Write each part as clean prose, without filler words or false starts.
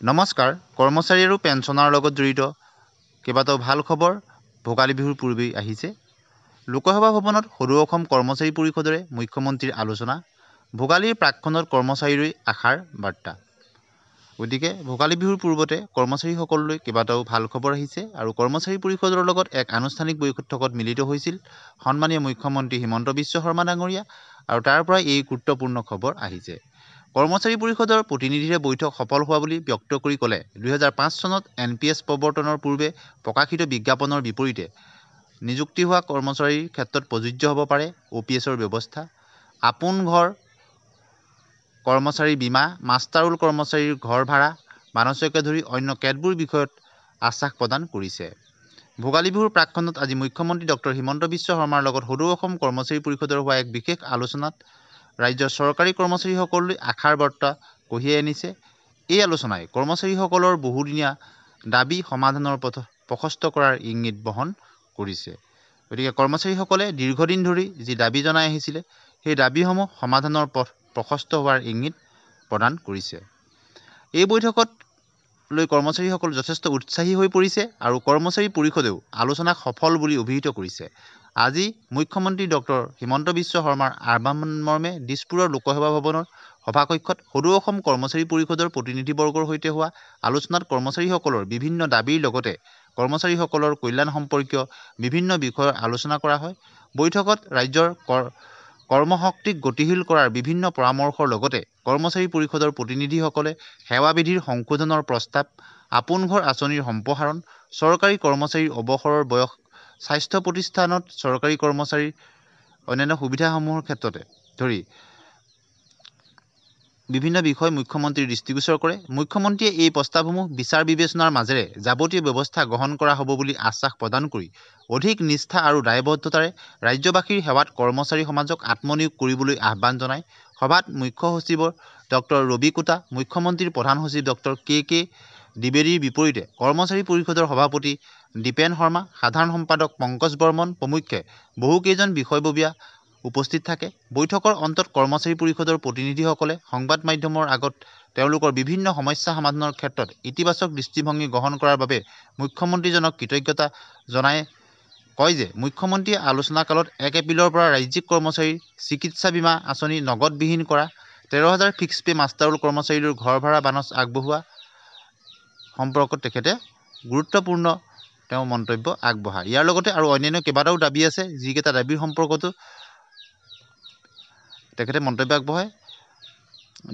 নমস্কাৰ। কৰ্মচাৰী আৰু পেঞ্চনৰ লগত জড়িত কেইবাটাও ভাল খবৰ ভোগালী বিহুৰ পূৰ্বেই আহিছে। লোকসভা ভৱনত সদৌ অসম কৰ্মচাৰী পৰিষদৰে মুখ্যমন্ত্ৰীৰ আলোচনা। ভোগালীৰ প্ৰাকক্ষণত কৰ্মচাৰীলৈ আশাৰ বাৰ্তা। গতিকে ভোগালী বিহুৰ পূৰ্বতে কৰ্মচাৰীসকললৈ কেইবাটাও ভাল খবৰ আহিছে আৰু কৰ্মচাৰী পৰিষদৰ লগত এক আনুষ্ঠানিক বৈঠকত মিলিত হৈছিল সন্মানীয় মুখ্যমন্ত্ৰী হিমন্ত বিশ্ব শৰ্মা ডাঙৰীয়া আৰু তাৰ পৰা এই গুৰুত্বপূৰ্ণ খবৰ আহিছে। কৰ্মচাৰী পৰিষদৰ প্ৰতিনিধিৰে বৈঠক সফল হোৱা বুলি ব্যক্ত কৰি ক'লে 2005 চনত NPS প্ৰৱৰ্তনৰ পূৰ্বে প্ৰকাশিত বিজ্ঞাপনৰ বিপৰীতে নিযুক্তি হোৱা কৰ্মচাৰীৰ ক্ষেত্ৰত প্ৰযোজ্য হ'ব পাৰে OPSৰ ব্যৱস্থা। আপোন ঘৰ কৰ্মচাৰী বীমা, মাষ্টাৰোল কৰ্মচাৰীৰ ঘৰ ভাড়া, বানচকে ধৰি অন্য কেতবোৰ বিষয়ত আশ্বাস প্ৰদান কৰিছে। ভোগালী বিহুৰ প্ৰাকক্ষণত আজি মুখ্যমন্ত্ৰী ডক্টৰ হিমন্ত বিশ্ব শৰ্মাৰ লগত সদৌ অসম কৰ্মচাৰী পৰিষদৰ হোৱা এক বিশেষ আলোচনাত ৰাজ্যৰ চৰকাৰী কৰ্মচাৰীসকললৈ আশাৰ বাৰ্তা কঢ়িয়াই আনিছে। এই আলোচনাই কৰ্মচাৰীসকলৰ বহুদিনীয়া দাবী সমাধানৰ পথ প্ৰশস্ত কৰাৰ ইংগিত বহন কৰিছে। গতিকে কৰ্মচাৰীসকলে দীৰ্ঘদিন ধৰি যি দাবী জনাই আহিছিলে সেই দাবীসমূহ সমাধানৰ পথ প্ৰশস্ত হোৱাৰ ইংগিত প্ৰদান কৰিছে। এই বৈঠকত লৈ কৰ্মচাৰীসকল যথেষ্ট উৎসাহী হৈ পৰিছে আৰু কৰ্মচাৰী পৰিষদেও আলোচনাক সফল বুলি অভিহিত কৰিছে। আজি মুখ্যমন্ত্ৰী ডক্টৰ হিমন্ত বিশ্ব শৰ্মাৰ আহ্বান মৰ্মে দিছপুৰৰ লোকসভা ভৱনৰ সভাকক্ষত সদৌ অসম কৰ্মচাৰী পৰিষদৰ প্ৰতিনিধিবৰ্গৰ সৈতে হোৱা আলোচনাত কৰ্মচাৰীসকলৰ বিভিন্ন দাবীৰ লগতে কৰ্মচাৰীসকলৰ কল্যাণ সম্পৰ্কীয় বিভিন্ন বিষয়ৰ আলোচনা কৰা হয়। বৈঠকত ৰাজ্যৰ কৰ্মশক্তিক গতিশীল কৰাৰ বিভিন্ন পৰামৰ্শৰ লগতে কৰ্মচাৰী পৰিষদৰ প্ৰতিনিধিসকলে সেৱাবিধিৰ সংশোধনৰ প্ৰস্তাৱ, আপোন ঘৰ আঁচনিৰ সম্প্ৰসাৰণ, চৰকাৰী কৰ্মচাৰীৰ অৱসৰৰ বয়স, স্বাস্থ্য প্ৰতিষ্ঠানত চৰকাৰী কৰ্মচাৰীৰ অন্যান্য সুবিধাসমূহৰ ক্ষেত্ৰতে ধৰি বিভিন্ন বিষয় মুখ্যমন্ত্ৰীৰ দৃষ্টিগোচৰ কৰে। মুখ্যমন্ত্ৰীয়ে এই প্ৰস্তাৱসমূহ বিচাৰ বিবেচনাৰ মাজেৰে যাৱতীয় ব্যৱস্থা গ্ৰহণ কৰা হ'ব বুলি আশ্বাস প্ৰদান কৰি অধিক নিষ্ঠা আৰু দায়বদ্ধতাৰে ৰাজ্যবাসীৰ সেৱাত কৰ্মচাৰী সমাজক আত্মনিয়োগ কৰিবলৈ আহ্বান জনায়। সভাত মুখ্য সচিব ডক্টৰ ৰবি কোটা, মুখ্যমন্ত্ৰীৰ প্ৰধান সচিব ডক্টৰ কে দ্বিবেদীৰ বিপৰীতে কৰ্মচাৰী পৰিষদৰ সভাপতি দীপেন শৰ্মা, সাধাৰণ সম্পাদক পংকজ বৰ্মন প্ৰমুখ্যে বহুকেইজন বিষয়ববীয়া উপস্থিত থাকে। বৈঠকৰ অন্তত কৰ্মচাৰী পৰিষদৰ প্ৰতিনিধিসকলে সংবাদ মাধ্যমৰ আগত তেওঁলোকৰ বিভিন্ন সমস্যা সমাধানৰ ক্ষেত্ৰত ইতিবাচক দৃষ্টিভংগী গ্ৰহণ কৰাৰ বাবে মুখ্যমন্ত্ৰীজনক কৃতজ্ঞতা জনাই কয় যে মুখ্যমন্ত্ৰীয়ে আলোচনাকালত 1 এপ্ৰিলৰ পৰা ৰাজ্যিক কৰ্মচাৰীৰ চিকিৎসা বীমা আঁচনি নগদবিহীন কৰা, 13,000 ফিক্স পে মাষ্টাৰোল কৰ্মচাৰীলৈ ঘৰ ভাড়া বানচ আগবঢ়োৱা সম্পৰ্কত তেখেতে গুৰুত্বপূৰ্ণ মন্তব্য আগবঢ়ায়। ইয়াৰ লগতে আৰু অন্যান্য কেইবাটাও দাবী আছে, যিকেইটা দাবীৰ সম্পৰ্কতো তেখেতে মন্তব্য আগবঢ়ায়।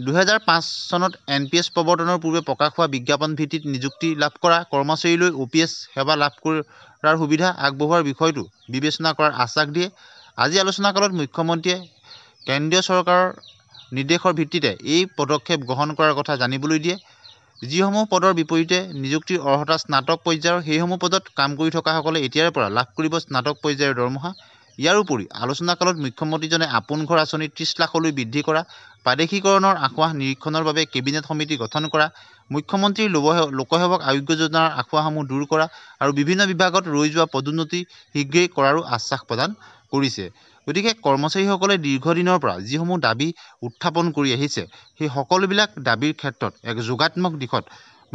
2005 চনত NPS প্ৰৱৰ্তনৰ পূৰ্বে প্ৰকাশ হোৱা বিজ্ঞাপন ভিত্তিত নিযুক্তি লাভ কৰা কৰ্মচাৰীলৈ OPS সেৱা লাভ কৰাৰ সুবিধা আগবঢ়োৱাৰ বিষয়টো বিবেচনা কৰাৰ আশ্বাস দিয়ে। আজি আলোচনাকালত মুখ্যমন্ত্ৰীয়ে কেন্দ্ৰীয় চৰকাৰৰ নিৰ্দেশৰ ভিত্তিতে এই পদক্ষেপ গ্ৰহণ কৰাৰ কথা জানিবলৈ দিয়ে। যিসমূহ পদৰ বিপৰীতে নিযুক্তিৰ অৰ্হতা স্নাতক পৰ্যায়ৰ, সেইসমূহ পদত কাম কৰি থকাসকলে এতিয়াৰে পৰা লাভ কৰিব স্নাতক পৰ্যায়ৰ দৰমহা। ইয়াৰ উপৰি আলোচনাকালত মুখ্যমন্ত্ৰীজনে আপোন ঘৰ আঁচনি 30 লাখলৈ বৃদ্ধি কৰা, প্ৰাদেশিকৰণৰ আঁসোৱাহ নিৰীক্ষণৰ বাবে কেবিনেট সমিতি গঠন কৰা, মুখ্যমন্ত্ৰীৰ লোকসেৱক আয়োগ্য যোজনাৰ আঁসোৱাহসমূহ দূৰ কৰা আৰু বিভিন্ন বিভাগত ৰৈ যোৱা পদোন্নতি শীঘ্ৰেই কৰাৰো আশ্বাস প্ৰদান কৰিছে। গতিকে কৰ্মচাৰীসকলে দীৰ্ঘদিনৰ পৰা যিসমূহ দাবী উত্থাপন কৰি আহিছে সেই সকলোবিলাক দাবীৰ ক্ষেত্ৰত এক যোগাত্মক দিশত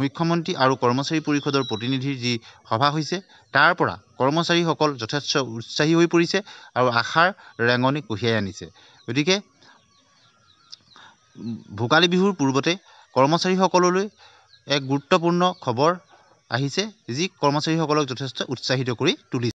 মুখ্যমন্ত্ৰী আৰু কৰ্মচাৰী পৰিষদৰ প্ৰতিনিধিৰ যি সভা হৈছে তাৰ পৰা কৰ্মচাৰীসকল যথেষ্ট উৎসাহী হৈ পৰিছে আৰু আশাৰ ৰেঙনি কঢ়িয়াই আনিছে। গতিকে ভোগালী বিহুৰ পূৰ্বতে কৰ্মচাৰীসকললৈ এক গুৰুত্বপূৰ্ণ খবৰ আহিছে, যি কৰ্মচাৰীসকলক যথেষ্ট উৎসাহিত কৰি তুলিছে।